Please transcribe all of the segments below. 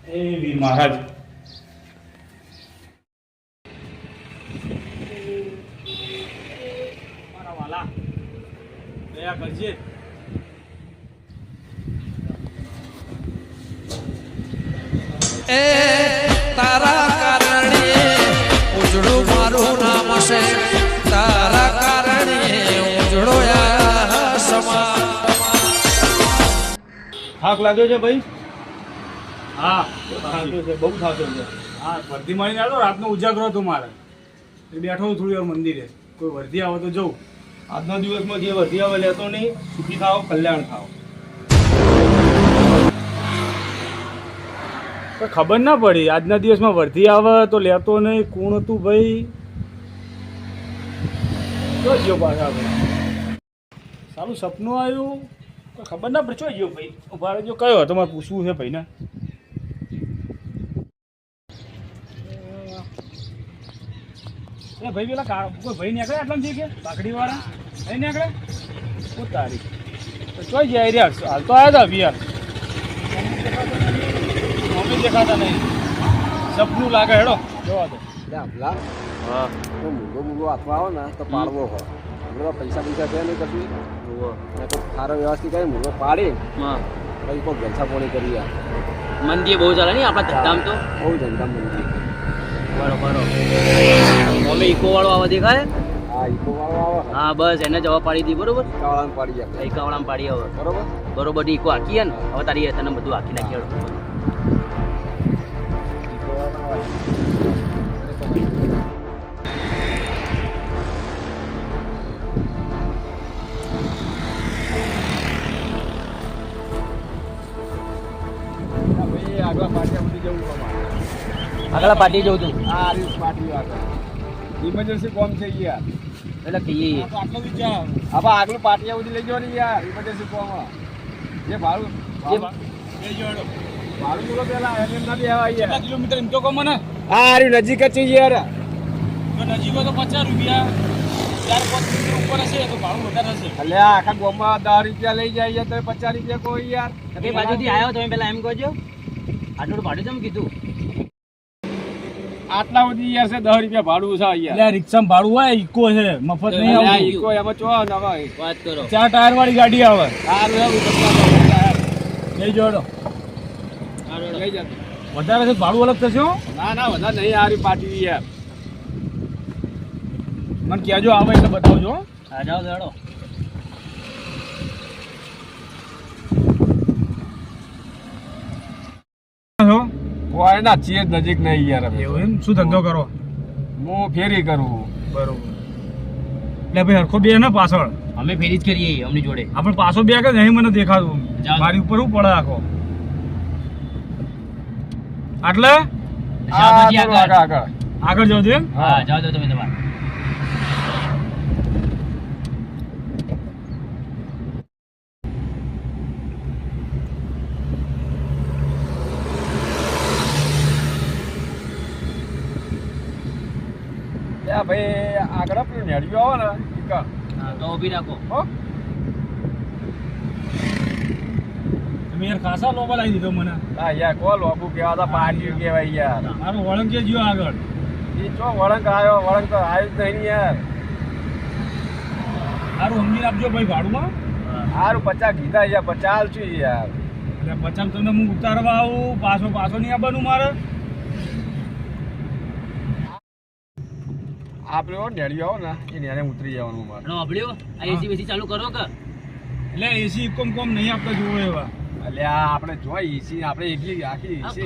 એ વીર મહારાજ મારા વાલા દયા કરજે. એ તારા કારણે ઉજળું મારું નામ છે, તારા કારણે ઉજળો સમા. થાક લાગ્યો છે ભાઈ? હા થાક્યો છે, બહુ થાક્યો છે. હા વર્ધી મળીને આવ્યો, રાતનો ઉજાગરો હતો મારે, બેઠો થોડી વાર મંદિરે. કોઈ વર્ધી આવે તો જવું. આજના દિવસમાં જે વર્ધી આવે લેતો નહીં, સુખી થાવ, કલ્યાણ થાવ. કોઈ ખબર ના પડી આજના દિવસમાં વર્ધી આવે તો લેતો નહીં. કોણ હતું ભાઈ? તો ગયો પાછા ભાઈ, સારું સપનું આવ્યું. કોઈ ખબર ના પડી. ચો ગયો ભાઈ? ઉભા રહેજો. કયો હતો મારે પૂછવું છે ભાઈને. એ ભાઈ પેલા કોઈ ભાઈ નીકળે આટલામ કે પાકડી વાળા નહીં નીકળે? ઓ તારી તો ચોઈ જાય રહ્યા. હાલ તો આવ્યા હતા અભિયાન, મમ્મી દેખાતા નહીં. સપનું લાગે. હેડો જોવા દો. હા મૂગો હાથમાં આવો ને તો પાડવો હોય. હમણાં પૈસા છે નહીં કશું. સારો વ્યવસ્થિત કરી મૂગો પાડી પછી કોઈ ગલસા પોણી કરી. મંદિર બહુ ચાલે નહીં આપણા ધંધામ તો. બહુ ધંધા મંદિર. બરોબર. અમે ઇકો વાળો આવા દેખાય. હા ઈકો વાળો આવે. હા બસ એને જવાબ પાડી દી. બરોબર. કાવડામાં પાડી જાય. કાવડામાં પાડી હવે. બરોબર બરોબર. ઇકો હાકીએ ને હવે તારી તને બધું હાકી નાખીએ. આગળ પાટિયા સુધી જવું આગળ પાટી જવું તું. હા પાટી આગળ ઇમરજન્સી કોમ છે યાર. એટલે કહીએ આટલો વિચાર હવે આગળ પાટિયા સુધી લઈ જવો ને યાર. ઇમરજન્સી કોમ જે ભાડું ભાડું બોલો પેલા એમ ના દેવા યાર. કિલોમીટર એમ તો કહો મને. હા અરે નજીક જ છે યાર. નજીક હોય તો 50 રૂપિયા, 4-5 કિલોમીટર ઉપર હશે તો ભાડું વધારે હશે. એટલે આખા ગામમાં 10 રૂપિયા લઈ જાય તો 50 રૂપિયા કોઈ યાર. એ બાજુથી આવ્યો તમે પેલા એમ કહેજો આટલું ભાડું તમે કીધું. આટલા સુધી યાર છે 10 રૂપિયા ભાડું છે યાર. એટલે રિક્ષામાં ભાડું હોય, ઇકો છે, મફત નહીં આવતું. ઈકો એમાં ચો ને હવે વાત કરો. 4 ટાયર વાળી ગાડી આવે. સારું એવું લઈ જોડો. લઈ જતો. વધારે છે ભાડું અલગ થશે હો. ના ના વધારે નહીં હારી પાટી યાર. મને કહેજો આવે એટલે બતાવજો. હા જાઓ જાડો. કોઈ ના છીએ જ નજીક નહીં યાર. એવું એમ? શું ધંધો કરો? હું ફેરી કરું. બરોબર. એટલે ભાઈ હરખો બે ને પાછળ. અમે ફેરી જ કરીએ અમની જોડે. આપણે પાછો બે કે નહીં મને દેખાતું. મારી ઉપર શું પડે આખો? આટલે આગળ આગળ જાવ એમ? હા જાઓ તો તમે તમારે. ભાઈ આગળ પેલું નેડિયું આવે ને ઈકા. હા તો ઊભી રાખો. હો તમે યાર ખાસા લોબા લાવી દીધો મને. હા યાર કોલ લોબુ કેવા હતા પાટી કહેવાય યાર. મારું વળંગ કે જ્યો આગળ. એ ચો વળંક આવ્યો. વળંક તો આવ્યું જ નહીં યાર. સારું સમજી આપજો ભાઈ ભાડુંમાં. સારું 50 કીધા યાર 50 છું યાર. એટલે 50 તમને હું ઉતારવા આવું, પાછો નહીં આવવાનું મારે. આપણે નેડિયું આવો ને એ નેને ઉતરી જવાનું મારે. સાંભળ્યો આ એસી વેસી ચાલુ કરો કે. એટલે એસી કોમ નહીં આપતા જોવો એવા. એટલે આ આપણે જોઈ એસી આપણે એકલી આખી એસી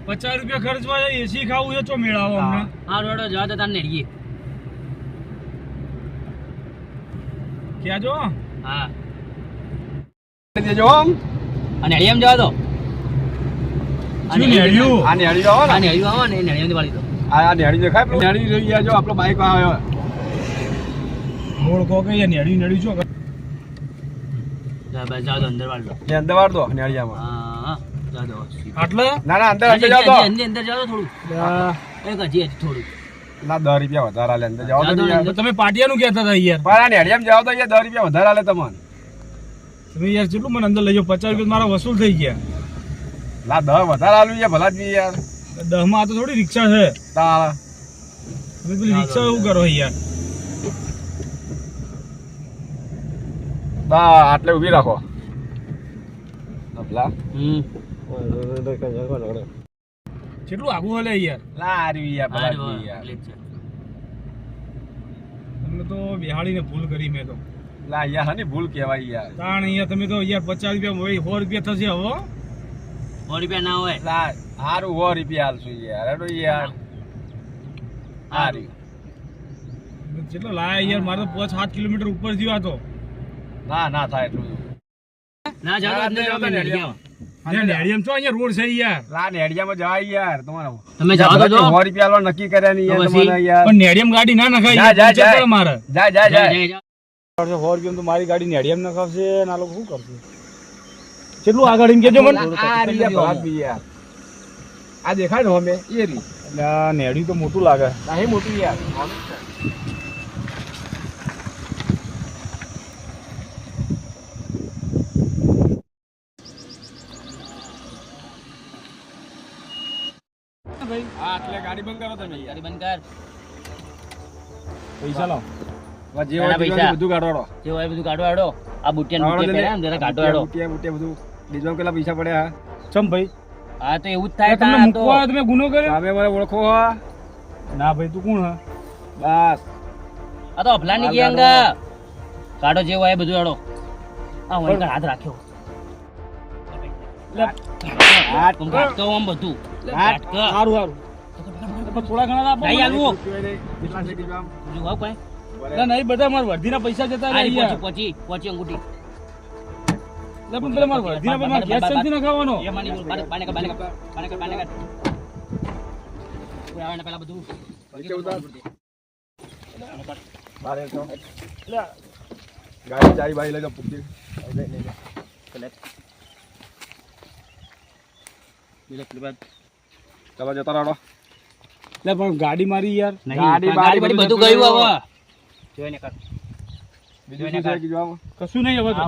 50 રૂપિયા ખર્ચવા એસી ખાવું છે ચો મેળાવો અમને. હા રોડો જવા તો તાર નેડીએ. ક્યાં જો? હા દેજો આમ. આ નેડીએમ જવા દો. શું નેડિયું? આ નેડિયું આવે આ ને નેડીએમ આવે ને એ નેડીએમ વાળી દો. આ નેડિયું દેખાય પેલું નેડિયું જોઈ ગયા જો આપણો બાઈક આવ્યો. મોળ કો કે નેડિયું છો. બસ જાઓ તો અંદર વાળી દો. એ અંદર વાળ દો નેડિયામાં. હા જાઓ દો. આટલે ના ના અંદર અંદર જાવ તો. અંદર જાઓ તો થોડું. એક હજી થોડું. ના 10 રૂપિયા વધારે આલે અંદર જાવ તો યાર. તમે પાટિયાનું કહેતા હતા યાર. પણ આ નેડિયામાં જાવ તો યાર 10 રૂપિયા વધારે આલે તમને. તમે યાર કેટલું મને અંદર લઈ જાઓ? 50 રૂપિયા મારા વસૂલ થઈ ગયા. લા 10 વધારે આલુ યાર ભલા જ યાર 10 માં આ તો થોડી રિક્ષા છે તારા તમે પેલી રિક્ષા એવું કરો યાર તા આટલે ઊભી રાખો ભલા કેટલું આગું હલે યાર લા આરી યાર ભલા જ યાર તમે તો બિહાડીને ભૂલ કરી મેં તો લા યાર હની ભૂલ કહેવાય યાર તાણ અહીંયા તમે તો યાર 50 રૂપિયા હોય 100 રૂપિયા થશે હવે 100 રૂપિયા ના હોય લા હારું 100 રૂપિયા આલશું યાર એડો યાર હારી કેટલો લાયા યાર મારે તો 5-7 કિલોમીટર ઉપર થયો આ તો ના ના થાય એટલું ના જાઓ અંદર જાઓ નેડિયામાં. નેડિયમ છો અહીંયા રોડ છે યાર લા નેડિયામાં જવાય યાર તમારો તમે જાઓ તો જો 100 રૂપિયા આલવા નક્કી કર્યા નહીં યાર તો પછી? તમારે યાર પણ નેડિયમ ગાડી ના નખાય જા, જા, પંચર જા. પડે મારે જા જા જા 100 રૂપિયા તો મારી ગાડી નેડિયમ નખાવશે અને આ લોકો શું કરશે કેટલું આગળ એમ કેજો મને આ રીયા ભલા જ યાર આ દેખાય ને અમે એ રી એટલે આ નેડિયું તો મોટું લાગે નહીં મોટી યાર ભાઈ હા એટલે ગાડી બંધ કરો તમે યાર ગાડી બંધ કર પૈસા લાવ જે હોય તે બધું કાઢવાડો જે હોય બધું કાઢો આડો આ બુટિયા બુટિયા પહેર્યા ને જરા કાઢો આડો બુટિયા બુટિયા બધું બીજમાં કેટલા પૈસા પડ્યા ચમ ભાઈ હા તો એવું જ થાય તમને તા તો મૂકવા તમે ગુનો કર્યો તમે મને ઓળખો ના ભાઈ તું કોણ હા બસ આ તો અફલાની ગેંગા કાઢો જે હોય એ બધું આડો આ હોય કર હાથ રાખ્યો હાથ તું કાઢતો આમ બધું હાથ કાઢ કર. સારું સારું પણ થોડા ઘણા આપો નહીં આલવું. કેટલા છે બીજું બીજું આવ કોઈ ના નહીં બધા મારા વર્ધીના પૈસા જતા આ રહ્યા યાર પહોંચી અંગૂઠી એટલે પણ પેલા મારા વર્ધીના પૈસા મારે ગેસ ચમચી ના ખાવાનો એ માની બોલ બાને કર કોઈ આવે ને પેલા બધું નીચે ઉતાર. બારે તો ગાડી ચારી બારી લઈ જાઓ પૂછી ચાલો જતા રહો એટલે પણ ગાડી મારી યાર ગાડી બાડી બધું ગયું હવે જોઈને કર બીજું શું છે કીધું આમ? કશું નહીં હવે તો.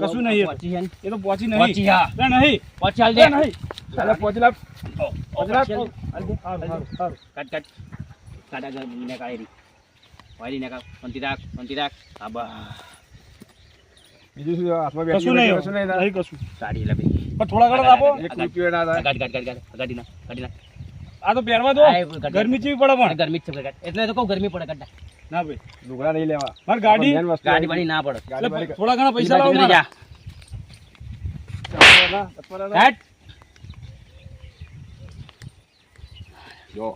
કશું નહીં પહોંચી છે ને? એ તો પહોંચી નહીં પહોંચી હા ના નહીં પહોંચી હાલ દે ના નહીં અરે પહોંચી લાવ. હાલ દે. સારું, સારું, સારું. કાટ કાઢા ગર ને કાઢી વાળી ને કાઢ શાંતિ રાખ હા બસ બીજું શું છે? હાથમાં બેટરી કશું નહીં કશું નહીં નહીં કશું કાઢી લે ભાઈ પણ થોડા ઘણા આપો એક રૂપિયો ના થાય. કાઢી ના આ તો પહેરવા દો આ એ કાઢી. ગરમી ચેવી પડે પણ ગરમી જ છે કાઢ એટલે તો કહું ગરમી પડે કાઢ ના ભાઈ લુગડા નહીં લેવા મારી ગાડી મેન વસ્તુ ગાડી વાળી ના પડે ગાડી એટલે બારી થોડા ઘણા પૈસા લાવો બીજી બાજુ મારા. જા કાઢ. કાઢ જો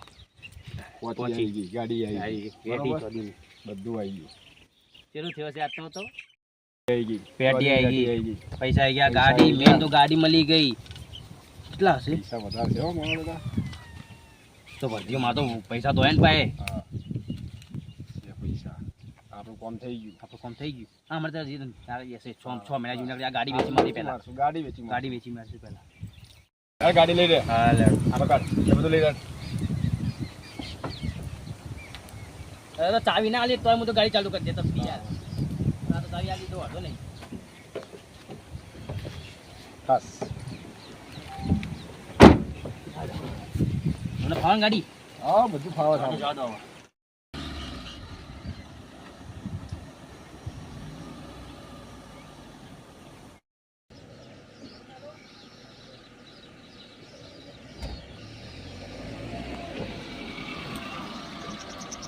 પહોંચી આવી ગઈ ગાડી આવી ગઈ પેટી બરોબર? બધું આવી ગયું ચેલું થયો છે આટલો તો આવી ગઈ પેટી આવી આવી ગઈ ગઈ પૈસા આવી ગયા ગાડી મેન તો ગાડી મળી ગઈ કેટલા હશે પૈસા વધારે છે હો મારા બધા તો ભરતીઓમાં તો પૈસા તો હે ને પાએ હા છે પૈસા આપણું કામ થઈ ગયું આપણું કામ થઈ ગયું હા અમારે ત્યાં તારે જશે 6 મહિના જૂના આ ગાડી વેચી મારી પહેલા મારશું, ગાડી વેચી ગાડી વેચી મારશું પહેલા મારશું. ગાડી લઈ લે હા લે આમાં કાઢ એ બધું લઈ લે અરે તો ચાવી ના આલી તોય હું તો ગાડી ચાલુ કરી દેતો હતી યાર આ તો ચાવી આલી તો વાંધો નહીં ખાસ મને ફાવન ગાડી હા બધું ફાવે છે જવા દો હવે.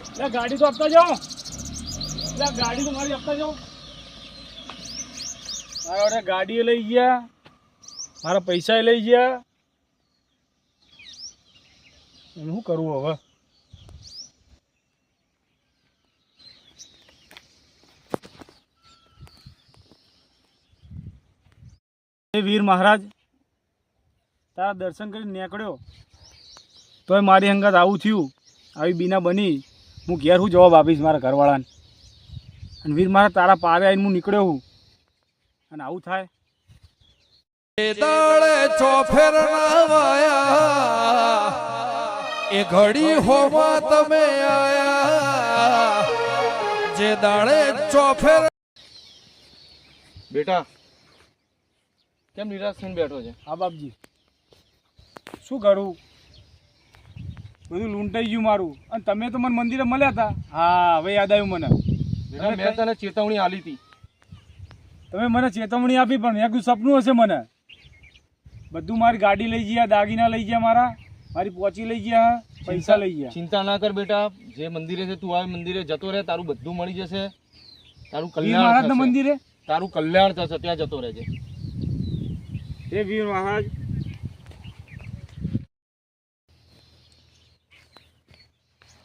એટલે ગાડી તો આપતા જાઓ એટલે ગાડી તો મારી આપતા જાઓ મારા વડે ગાડી લઈ ગયા મારા પૈસા લઈ ગયા એનું શું કરવું હવે હે વીર મહારાજ તારા દર્શન કરીને નીકળ્યો તોય મારી હંગાત આવું થયું આવી બીના બની હું ઘેર હું જવાબ આપીશ મારા ઘરવાળાને અને વીર મારા તારા પારે આવીને હું નીકળ્યો હું અને આવું થાય દાડે ચોફેર ના વાયા એ ઘડી હોવા તમે આયા જે દાડે ચોફેર બેટા કેમ નિરાશ થઈને બેઠો છે હા બાપજી શું કરું, બધું લૂંટાઈ ગયું મારું. અને તમે તો મને મંદિરે મળ્યા હતા. હા, હવે યાદ આવ્યું મને. મેં તને ચેતવણી આલી હતી. તમે મને ચેતવણી આપી, પણ મેં કીધું સપનું હશે. મને બધું મારી ગાડી લઈ ગયા, દાગીના લઈ ગયા, મારી પોચી લઈ ગયા, પૈસા લઈ ગયા. ચિંતા ના કર બેટા, જે મંદિરે છે તું આવે મંદિરે જતો રહે, તારું બધું મળી જશે. તારું વીર કલ્યાણ મહારાજના થશે. મંદિરે તારું કલ્યાણ થશે, ત્યાં જતો રહેજે. હે વીર મહારાજ,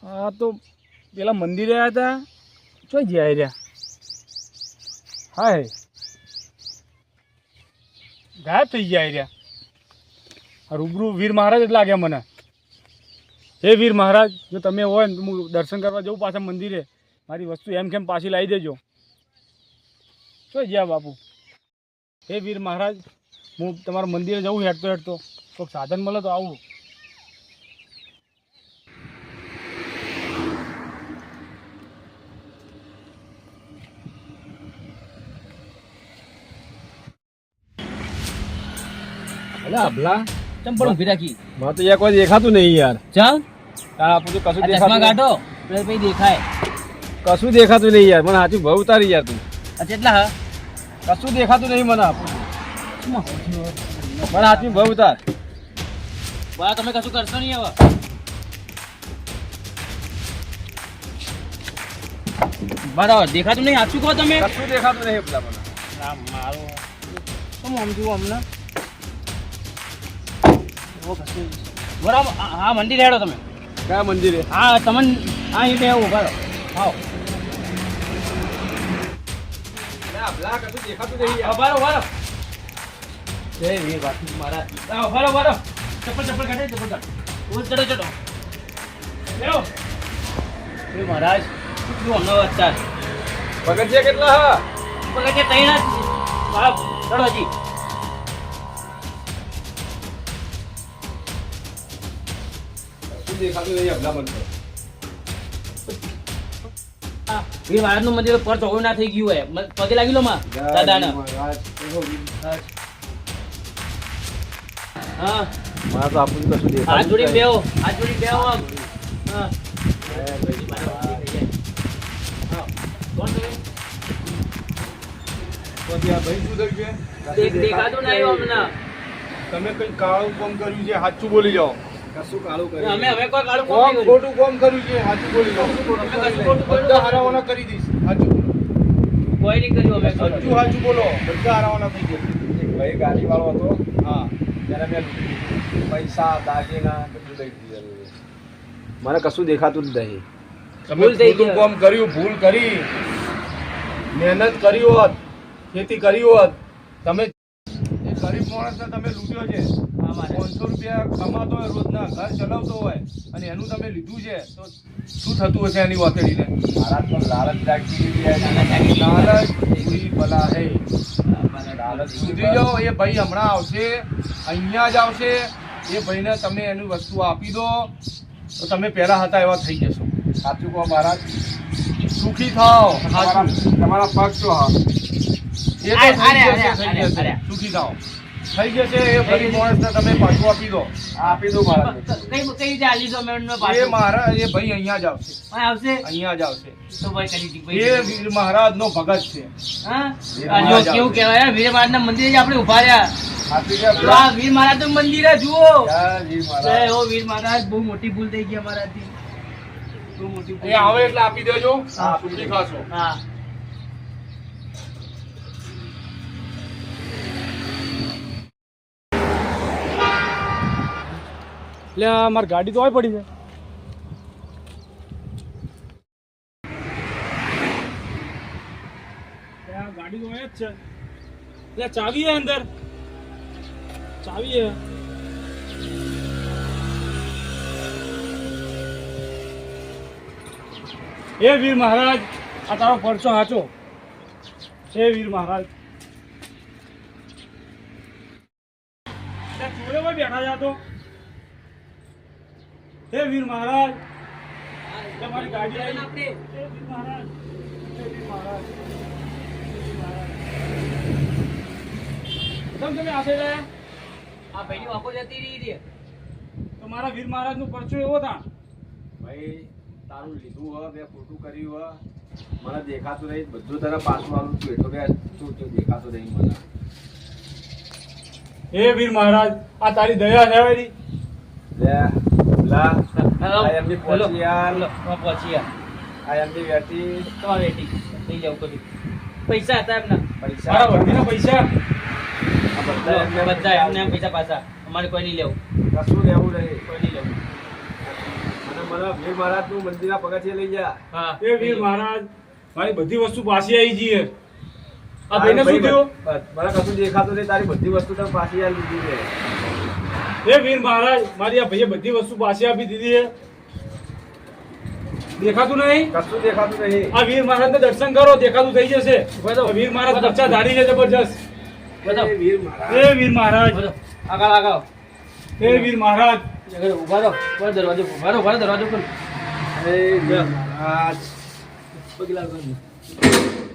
હા તો પેલા મંદિરે આવ્યા હતા, ચોઈ ગયા રહ્યા? હા, હે ગાયબ થઈ ગયા રહ્યા. રૂબરૂ વીર મહારાજ જ લાગ્યા મને. હે વીર મહારાજ, જો તમે હોય ને તો હું દર્શન કરવા જઉં પાછા મંદિરે. મારી વસ્તુ એમ કેમ પાછી લાવી દેજો. ચોઈ ગયા બાપુ? હે વીર મહારાજ, હું તમારા મંદિરે જવું હેઠતો હેઠતો, કોઈક સાધન મળે તો આવું. અલા અભલા, ચમ પણ ઊભી રાખી? મને તો કોઈ દેખાતું નહીં યાર. ચમ તારા આપું તો કશું આ ચશ્મા દેખાતું કાઢો પેલા પછી દેખાય. કશું દેખાતું નહીં યાર. મને સાચું બહુ ઉતારી યાર તું. આ કેટલા હા? કશું દેખાતું નહીં મને આપું. મને સાચું બહુ ઉતાર. બા તમે કશું કરશો નહીં હવે. બરાબર, દેખાતું નહીં. સાચું કહો તમે. કશું દેખાતું નહીં પેલા મને. આ મારો કેમ સમજુ અમને? બરાબર, હા મંદિર હેડો તમે. કયા મંદિરે? હા તમને હા એ બે ઉભા રહો. આવો અભલા, કશું દેખાતું નહીં યાર. ઉભા રહો, ઉભા રહો. જય વીર બાપુ મહારાજ. આવો, ઉભા રહો, ઉભા રહો. ચપ્પલ કાઢે, ચપ્પલ કાઢ. ઉભો ચડો ચડો. બેહો. વીર મહારાજ શું અમને અત્યાર પગથિયા કેટલા હા? પગથિયા તૈણ જ. હા ચડો હજી. કશું દેખાતું નહીં અભલા મને તો. વીર મહારાજનું મંદિર પર ચોગડું ના થઈ ગયું હોય. પગે લાગી લો માં દાદાને. હા મારે તો આપણું કશું હાથ દેખાતું જોડી નહીં. બેહો, હાથ જોડી બેહો આમ. હા કોણ તમે? પછી આ ભાઈ શું થયું છે? દેખાતું નહીં હમણાં. તમે કઈ કાળું કામ કર્યું છે, સાચું બોલી જાઓ. કશું કાળું અમે હવે કોઈ કાળું કોમ કોમ નહીં કર્યું. ખોટું કામ કર્યું છે, સાચું બોલી જાઓ. અમે કશું ખોટું કર્યું બધા હારાવાના કરી દઈશ. સાચું બોલો. કોઈ નહીં કર્યું અમે. સાચું સાચું બોલો. બધા હારાવાના થઈ જશે. ભાઈ ગાડી વાળો હતો, હા, ત્યારે મેં પૈસા દાગીના બધું લઈ દીધેલું. મને કશું દેખાતું જ નહીં. તમે ભૂલ થઈ ખોટું ગઈ. કામ કર્યું, ભૂલ કરી, મહેનત કરી હોત, ખેતી કરી હોત, તમે એ ગરીબ માણસને તમે લૂંટ્યો છે. હા, મારે. 500 રૂપિયા કમાતો હોય રોજના, ઘર ચલાવતો હોય, અને એનું તમે લીધું છે તો શું થતું હશે એની વાતડીને? મારા તો લાલચ જાગી દીધી યાર. લાલચ બુરી બલા હે. લાલચ સુધરી જાઓ. એ ભાઈ હમણાં આવશે, અહીંયા જ આવશે. એ ભાઈને તમે એની વસ્તુ આપી દો તો તમે પહેલા હતા એવા થઈ જશો. સાચું કહો મહારાજ. સુખી થાઓ. તમારા તમારા પગ તો હા. એ તો થઈ જશે, થઈ જશે. સુખી થાઓ. થઈ જશે. એ ગરીબ માણસને તમે પાછું આપી દો. આપી દો મહારાજ. કઈ રીતે આલી દો મેં એમનો એ પાછો? મારા એ ભાઈ અહીંયા જ આવશે. હા, આવશે અહીંયા જ આવશે. તો ભાઈ કરી દી એ ભાઈ. વીર મહારાજનો ભગત છે. હા મહારાજ આ કેવું કહેવાય વીર મહારાજના મંદિરે જ આપણે ઉભા રહ્યા. સાચું કે તો આ વીર મહારાજનું મંદિર છે, જુઓ. જય વીર જય મહારાજ. હો વીર મહારાજ. બહુ મોટી ભૂલ થઈ ગઈ અમારાથી. બહુ મોટી ભૂલ. એ આવે એટલે આપી દેજો. હા. સુખી ખાશો. હા એટલે આ મારી ગાડી તો આવી પડી છે. આ ગાડી તો અહીંયા જ છે. એટલે ચાવી હે અંદર. ચાવી હે. એ વીર મહારાજ, આ તારો પરચો સાચો. હે વીર મહારાજ. ચોરેમાં બેઠા જા તો. હે વીર મહારાજ, તમારી ગાડી આવી. હે વીર મહારાજ, હે વીર મહારાજ, હે વીર મહારાજ. તમે આશે ગયા? આ ભાઈની વાંકો જતી રહી છે. મારા વીર મહારાજનો પરચો એવો થા. ભાઈ તારું લીધું હોય મેં ખોટું કર્યું હોય મને દેખાતું નહીં બધું તને પાછું આવું છું એટલો બે તું દેખાતું નહીં મને હે વીર મહારાજ, આ તારી દયા છે વળી. લે લા હેલો આ એમની પહોંચી યાર પહોંચી યાર આ એમની વેટી તમારે વેટી લઈ જાવ કદી પૈસા હતા એમના પૈસા મારા વર્ધીના પૈસા. આ બધા એમને બધા એમને એમ પૈસા પાછા અમારે કોઈ નહીં લેવું કશું લેવું નહીં કોઈ નહીં લેવું અને મને વીર મહારાજનું મંદિરના પગથિયે લઈ જા હા એ વીર મહારાજ, મારી બધી વસ્તુ પાછી આવી જઈએ. આ ભાઈને શું થયું? મને કશું દેખાતું નહીં તારી બધી વસ્તુ તમે પાછી આ લીધી છે હે વીર મહારાજ, મારી આ ભાઈએ બધી વસ્તુ પાછી આપી દીધી છે. દેખાતું નહીં? કશું દેખાતું નહીં આ વીર મહારાજને દર્શન કરો, દેખાતું થઈ જશે. આ વીર મહારાજ બચ્ચા ધારી છે જબરજસ્ત. બતાવો. એ વીર મહારાજ હે વીર મહારાજ, બોલો આગળ આગળ હે વીર મહારાજ, ઉભા રહો પર દરવાજો ઉભા રહો દરવાજો પર એ વીર મહારાજ પગલા કર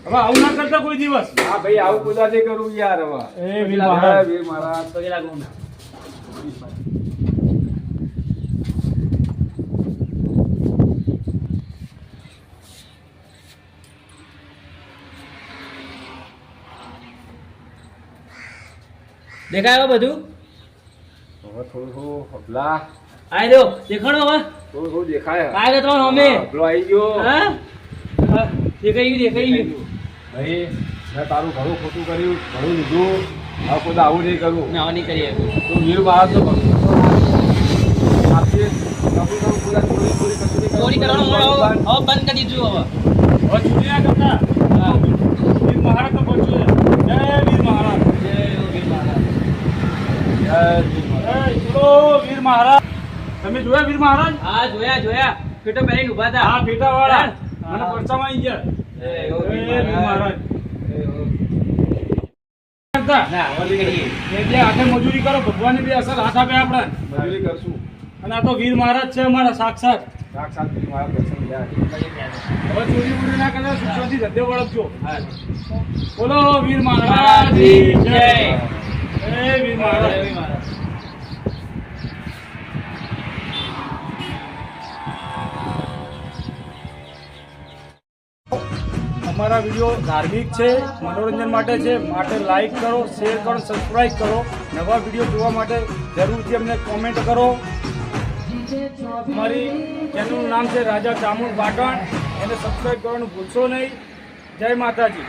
હવે આવું ના કરતા કોઈ દિવસ. હા ભાઈ આવું પૂજા નહીં કરું યાર હવે હે વીર મહારાજ, વીર મહારાજ પગલા કર દેખાય બધું હવે થોડું થોડું હબલા આઈ દો દેખાડો હવે થોડું થોડું દેખાય આઈ ગયો તમારો અમે હબલો આવી ગયો હા હા, દેખાઈ ગયું ભાઈ મેં તારું ઘણું ખોટું કર્યું ઘણું લીધું હવે કોઈ આવું નહીં કરું ના આવા નહીં કરીએ તું વીર મહારાજ તો આપીએ કબૂલ કરું પૂરા ચોરી ચોરી કશું નહીં કરું. ચોરી કરવાનું હવે બંધ કરી દીધું હવે હવે ચૂંટણી ના કરતા. હા. વીર મહારાજ તો પહોંચ્યું છે. જય વીર મહારાજ, જય વીર મહારાજ. જય વીર મહારાજ. જય બોલો વીર મહારાજ. તમે જોયા વીર મહારાજ? હા જોયા પેટો પહેરીને ઊભા હતા હા, પેટાવાળા. હા. મને પરચામાં આવી ગયા. જય જય વીર મહારાજ. ના હવે નહીં કરીએ એટલે હાથે મજૂરી કરો, ભગવાનની બી અસર હાથ આપે આપણે. મજૂરી કરશું અને આ તો વીર મહારાજ છે અમારા સાક્ષાત. સાક્ષાત વીર મહારાજ દર્શન ગયા હવે ચોરી ઉરી ના કરતા, સુખથી ધંધે વળગજો. હા બોલો વીર મહારાજ કી જય. જય. જય વીર જય મહારાજ. વીર મહારાજ. અમારા વિડીયો ધાર્મિક છે, મનોરંજન માટે છે, માટે લાઈક કરો, શેર કરો, સબસ્ક્રાઈબ કરો. નવા વિડીયો જોવા માટે જરૂરથી અમને કોમેન્ટ કરો. અમારી ચેનલનું નામ છે રાજા ચામુંડ પાટણ, એને સબસ્ક્રાઈબ કરવાનું ભૂલશો નહીં. જય માતાજી.